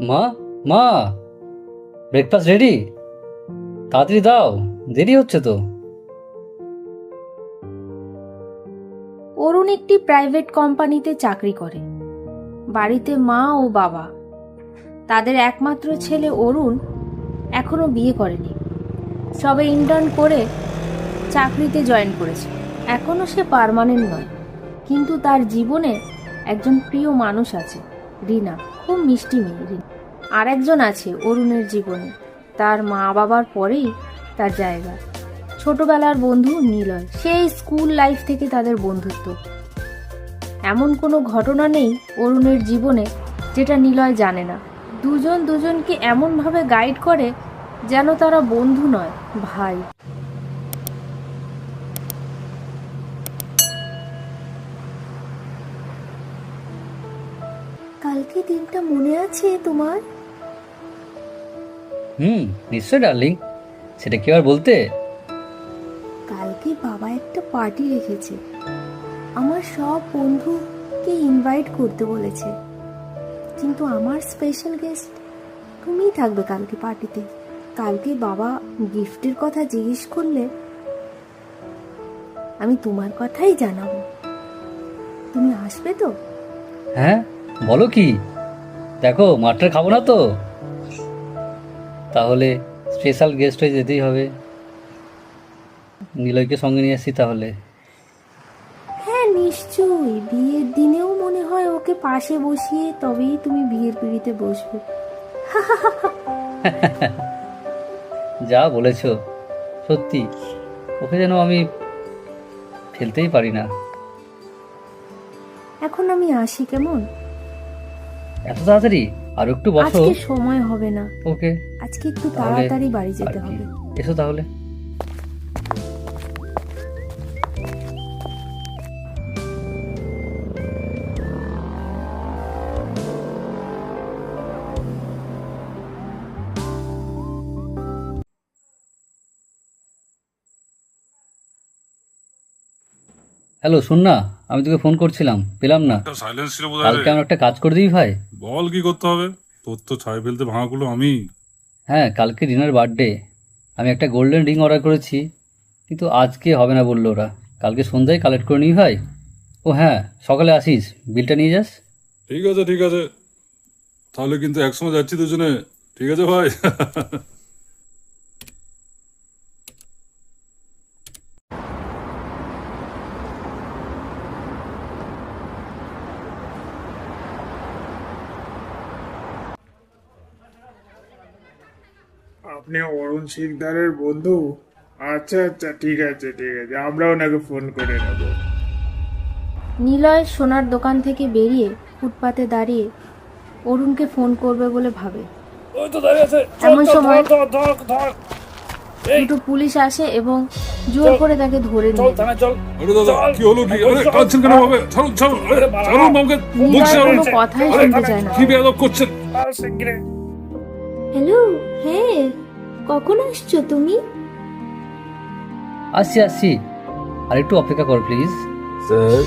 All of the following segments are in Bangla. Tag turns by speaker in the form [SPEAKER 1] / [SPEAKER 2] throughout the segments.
[SPEAKER 1] মা, মা, ব্রেকফাস্ট রেডি? তাড়াতাড়ি দাও, দেরি হচ্ছে তো।
[SPEAKER 2] অরুণ একটি প্রাইভেট কোম্পানিতে চাকরি করে। বাড়িতে মা ও বাবা। তাদের একমাত্র ছেলে অরুণ এখনো বিয়ে করেনি, সবে ইন্টার্ন করে চাকরিতে জয়েন করেছে। এখনো সে পার্মানেন্ট নয়, কিন্তু তার জীবনে একজন প্রিয় মানুষ আছে, রিনা। খুব মিষ্টি মেয়ে রিনা। আর একজন আছে অরুণের জীবনে, তার মা বাবার পরেই তার জায়গা, ছোটবেলার বন্ধু নিলয়। সেই স্কুল লাইফ থেকে তাদের বন্ধুত্ব। এমন কোনো ঘটনা নেই অরুণের জীবনে যেটা নিলয় জানে না। দুজন দুজনকে এমনভাবে গাইড করে যেন তারা বন্ধু নয়, ভাই। কালকে দিনটা মনে আছে তোমার?
[SPEAKER 1] নিশ্চয় ডার্লিং, সেটা কি আর বলতে।
[SPEAKER 2] কালকে বাবা একটা পার্টি রেখেছে, আমার সব বন্ধুকে ইনভাইট করতে বলেছে, কিন্তু আমার স্পেশাল গেস্ট তুমিই থাকবে কালকে পার্টিতে। কালকে বাবা গিফটের কথা জিজ্ঞেস করলে আমি তোমার কথাই জানাবো। তুমি আসবে তো?
[SPEAKER 1] হ্যাঁ, বলো কি? দেখো, মাঠটা খাবো না তো, তাহলে স্পেশাল গেস্ট হয়ে যেতেই হবে। নিলয়কে সঙ্গে নিয়ে আসছি তাহলে।
[SPEAKER 2] হ্যাঁ নিশ্চয়ই, বিয়ের দিনেও মনে হয় ওকে পাশে বসিয়ে তবেই তুমি বিয়ের পিঁড়িতে বসবে।
[SPEAKER 1] যা বলেছো, সত্যি ওকে যেন আমি ফেলতেই পারি না।
[SPEAKER 2] এখন আমি আসি কেমন?
[SPEAKER 1] এত তাড়াতাড়ি? আর একটু বসো।
[SPEAKER 2] আজকে সময় হবে না।
[SPEAKER 1] ওকে,
[SPEAKER 2] আজকে একটু
[SPEAKER 1] তাহলে
[SPEAKER 2] তাড়াতাড়ি বাড়ি
[SPEAKER 1] আর
[SPEAKER 2] যেতে
[SPEAKER 1] কি?
[SPEAKER 2] হবে।
[SPEAKER 1] এসো তাহলে। হ্যালো, শোন না, আমি তোকে ফোন করছিলাম, পেলাম না।
[SPEAKER 3] সাইলেন্স ছিল বোধহয়
[SPEAKER 1] কালকে
[SPEAKER 3] রে।
[SPEAKER 1] আমার একটা কাজ করে দিবি ভাই?
[SPEAKER 3] বল কি করতে হবে? তোর তো ছাই ফেলতে ভাঙাগুলো আমি।
[SPEAKER 1] হ্যাঁ, কালকে ডিনার বার্থডে। আমি একটা গোল্ডেন রিং অর্ডার করেছি, কিন্তু আজকে হবে না বললো ওরা। কালকে সন্ধ্যায় কালেক্ট করে নিবি ভাই। ও হ্যাঁ, সকালে আসিস, বিলটা নিয়ে যাস।
[SPEAKER 3] ঠিক আছে ঠিক আছে, তাহলে কিন্তু একসঙ্গে যাচ্ছি দুজনে। ঠিক আছে ভাই।
[SPEAKER 4] আপনি অরুণ শিকদারের বন্ধু? আচ্ছা আচ্ছা, ঠিক আছে ঠিক আছে, আমরা ওনাকে ফোন করে নেব।
[SPEAKER 2] নিলয় সোনার দোকান থেকে বেরিয়ে ফুটপাতে দাঁড়িয়ে অরুণকে ফোন করবে বলে ভাবে।
[SPEAKER 3] ওই তো দাঁড়িয়ে আছে।
[SPEAKER 2] এমন সময় দুটো পুলিশ আসে এবং জোর করে তাকে ধরে নিয়ে যায়।
[SPEAKER 3] আরে দাদা, কি হলো কি? আরে কাঁদছেন কেন ভাবে? ছাড়ুন ছাড়ুন, আরে ছাড়ুন আমাকে। বলছি
[SPEAKER 2] নিলয়
[SPEAKER 3] ছাড়ুন।
[SPEAKER 2] কোনো কথাই
[SPEAKER 3] আরে
[SPEAKER 2] শুনতে চায় না।
[SPEAKER 3] কি বেয়াদব করছেন?
[SPEAKER 2] হ্যালো, হ্যাঁ, কখন আসছো তুমি?
[SPEAKER 1] আসছি আসছি, আর একটু অপেক্ষা কর প্লিজ।
[SPEAKER 5] স্যার,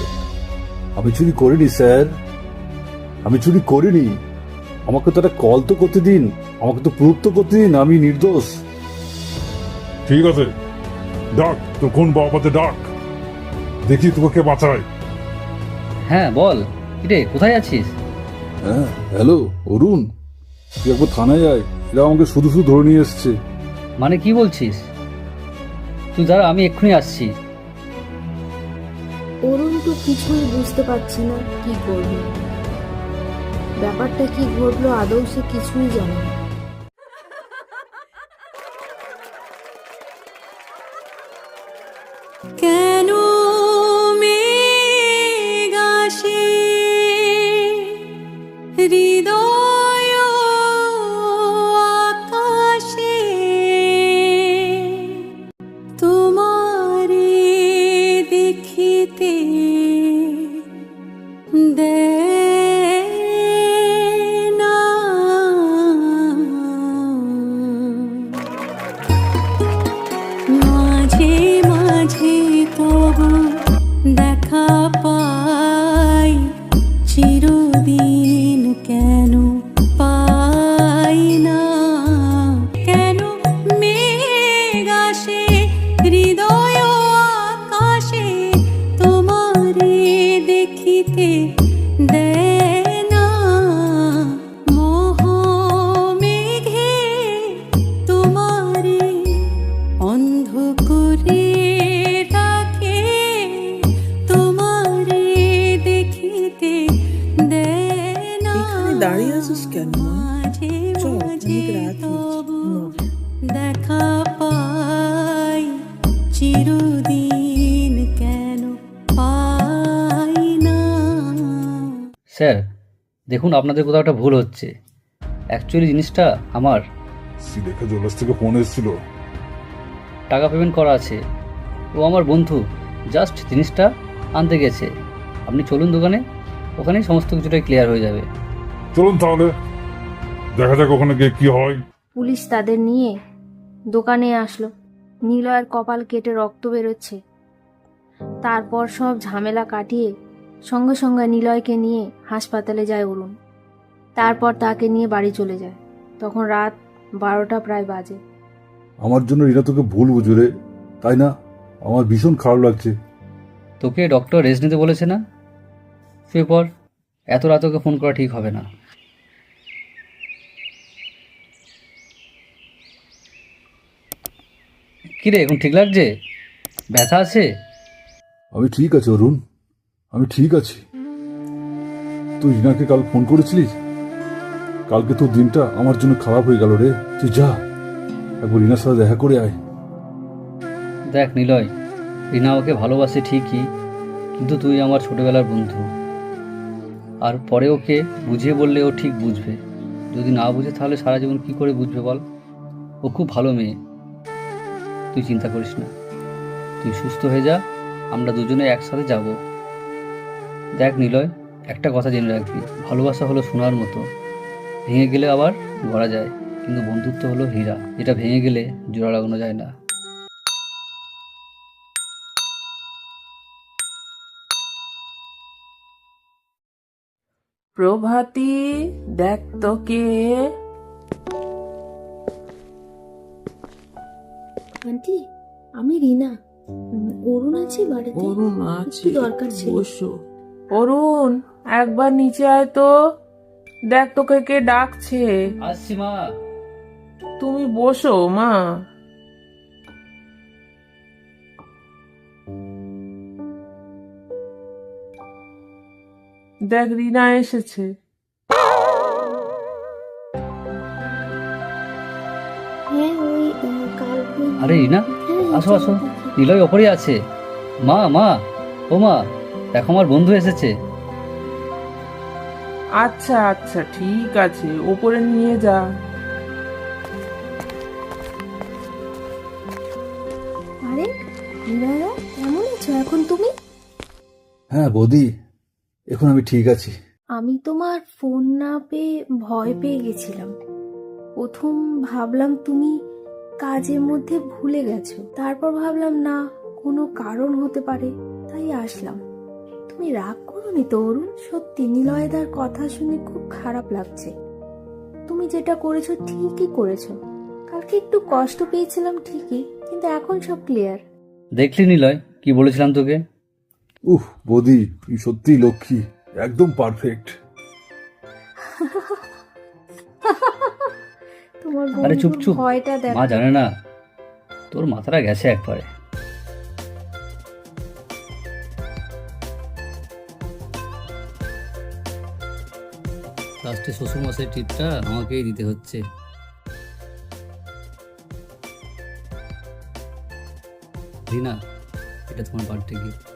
[SPEAKER 5] আমি চুরি করিনি স্যার, আমি চুরি করিনি। আমাকে তো একটা কল তো করতে দিন, আমাকে তো প্রুফ তো করতে দিন আমি নির্দোষ।
[SPEAKER 3] ঠিক আছে, ডাক তোর কোন বাবাতে ডাক, দেখি তোকে বাঁচায়।
[SPEAKER 1] হ্যাঁ বল, কিরে কোথায় আছিস?
[SPEAKER 5] হ্যাঁ হ্যালো অরুণ, তুই একবার থানায় যায়, এরা আমাকে শুধু শুধু ধরে নিয়ে এসছে।
[SPEAKER 1] মানে কি বলছিস? তুই দাঁড়া, আমি এক্ষুনি আসছি।
[SPEAKER 2] অরুণ তো কিছুই বুঝতে পারছে না কি করবে। ব্যাপারটা কি ঘটলো আদৌ সে কিছুই জানে না।
[SPEAKER 6] কেন মেঘ আসে হৃদয় আকাশে, তোমারে দেখিতে দেয় না। মাঝে মাঝে তবু দেখা পাই, চিরদিন কেন পাই হৃদয় আকাশে তোমারে দেখিতে দেয় না, মোহ মেঘে তোমারে অন্ধ করে রাখে, তোমারে দেখিতে দেয় না।
[SPEAKER 7] এখানে দাঁড়িয়ে আছিস কেন মা?
[SPEAKER 6] মাঝে
[SPEAKER 7] চল,
[SPEAKER 6] মাঝে
[SPEAKER 7] অনেক রাত হয়েছে।
[SPEAKER 6] তবু
[SPEAKER 7] ঘুমাবো।
[SPEAKER 6] দেখা পাই, চিরদিন কেন পাই না।
[SPEAKER 1] স্যার দেখুন, আপনাদের কোথাও একটা ভুল হচ্ছে। অ্যাকচুয়ালি জিনিসটা আমার।
[SPEAKER 3] সিলেখা জুয়েলার্স থেকে ফোন এসেছিল।
[SPEAKER 1] টাকা পেমেন্ট করা আছে। ও আমার বন্ধু, জাস্ট জিনিসটা আনতে গেছে। আপনি চলুন দোকানে, ওখানেই সমস্ত কিছুটাই ক্লিয়ার হয়ে যাবে।
[SPEAKER 3] চলুন তাহলে, দেখা যাক ওখানে গিয়ে কি হয়।
[SPEAKER 2] পুলিশ তাদের নিয়ে দোকানে আসলো। নিলয়ের কপাল কেটে রক্ত বেরোচ্ছে। তারপর সব ঝামেলা কাটিয়ে সঙ্গে সঙ্গে নিলয়কে নিয়ে হাসপাতালে যায় অরুণ। তারপর তাকে নিয়ে বাড়ি চলে যায়। তখন রাত 12টা প্রায় বাজে।
[SPEAKER 5] আমার জন্য রিনা তোকে ভুল বুঝবে, তাই না? আমার ভীষণ খারাপ লাগছে।
[SPEAKER 1] তোকে ডক্টর রেস্ট নিতে বলেছে না? শুয়ে পর, এত রাত ওকে ফোন করা ঠিক হবে না। কিরে, এখন ঠিক লাগছে? ব্যথা আছে?
[SPEAKER 5] আমি ঠিক আছি অরুণ, আমি ঠিক আছি। তুই রিনাকে কাল ফোন করেছিলিস? কালকে তোর দিনটা আমার জন্য খারাপ হয়ে গেল রে। তুই যা, একবার রিনার সাথে দেখা করে আয়।
[SPEAKER 1] দেখ নিলয়, রিনা ওকে ভালোবাসে ঠিকই, কিন্তু তুই আমার ছোটবেলার বন্ধু। আর পরে ওকে বুঝিয়ে বললে ও ঠিক বুঝবে। যদি না বুঝে তাহলে সারা জীবন কী করে বুঝবে বল? ও খুব ভালো মেয়ে, তুই চিন্তা করিস না। তুই সুস্থ হয়ে যা, আমরা দুজনে একসাথে যাব। দেখ নিলয়, একটা কথা জেনে রাখবি, ভালোবাসা হলো সোনার মতো, ভেঙে গেলে আবার গড়া যায়, কিন্তু বন্ধুত্ব হলো হীরা, যেটা ভেঙে গেলে জোড়া লাগানো যায় না।
[SPEAKER 7] প্রভাতী, দেখ তো কে।
[SPEAKER 2] আন্টি, আমি রিনা। অরুণ আছে বাড়িতে?
[SPEAKER 7] অরুণ আছে,
[SPEAKER 2] কি দরকার ছিল?
[SPEAKER 7] বসো। অরুণ, একবার নিচে আয় তো, দেখ তোকে কে ডাকছে।
[SPEAKER 1] আসছি মা।
[SPEAKER 7] তুমি বসো মা। দেখ রিনা এসেছে।
[SPEAKER 2] হ্যাঁ, ওই কাল
[SPEAKER 1] আরে রিনা, আসো আসো, নিলয় ওপরে আছে। মা মা, ও মা, দেখো আমার বন্ধু এসেছে।
[SPEAKER 7] আচ্ছা আচ্ছা, ঠিক আছে, ওপরে নিয়ে যা।
[SPEAKER 2] আরে নিলয়, কেমন আছো এখন তুমি?
[SPEAKER 5] হ্যাঁ বৌদি, এখন আমি ঠিক আছি।
[SPEAKER 2] আমি তোমার ফোন না পেয়ে ভয় পেয়ে গেছিলাম। প্রথম ভাবলাম তুমি কাজের মধ্যে ভুলে গেছো, তারপর ভাবলাম না, কোনো কারণ হতে পারে, তাই আসলাম। তুমি রাগ করোনি তো অরুণ? সত্যি নিলয়দার কথা শুনে খুব খারাপ লাগছে। তুমি যেটা করেছো ঠিকই করেছো। কালকে একটু কষ্ট পেয়েছিলাম ঠিকই, কিন্তু এখন সব ক্লিয়ার।
[SPEAKER 1] দেখলি নিলয়, কি বলেছিলাম তোকে?
[SPEAKER 5] উহ বৌদি, তুই সত্যিই লক্ষ্মী, একদম পারফেক্ট।
[SPEAKER 2] তোমার
[SPEAKER 1] আরে চুপ
[SPEAKER 2] বন্ধুর
[SPEAKER 1] চুপ,
[SPEAKER 2] ভয়টা দেখ।
[SPEAKER 1] মা জানে না, তোর মাথাটা গেছে একবারে। লাস্টে শ্বশুরমশাই টিপটা আমাকেই দিতে হচ্ছে। রিনা, এটা তোমার বার্থডে গিফট।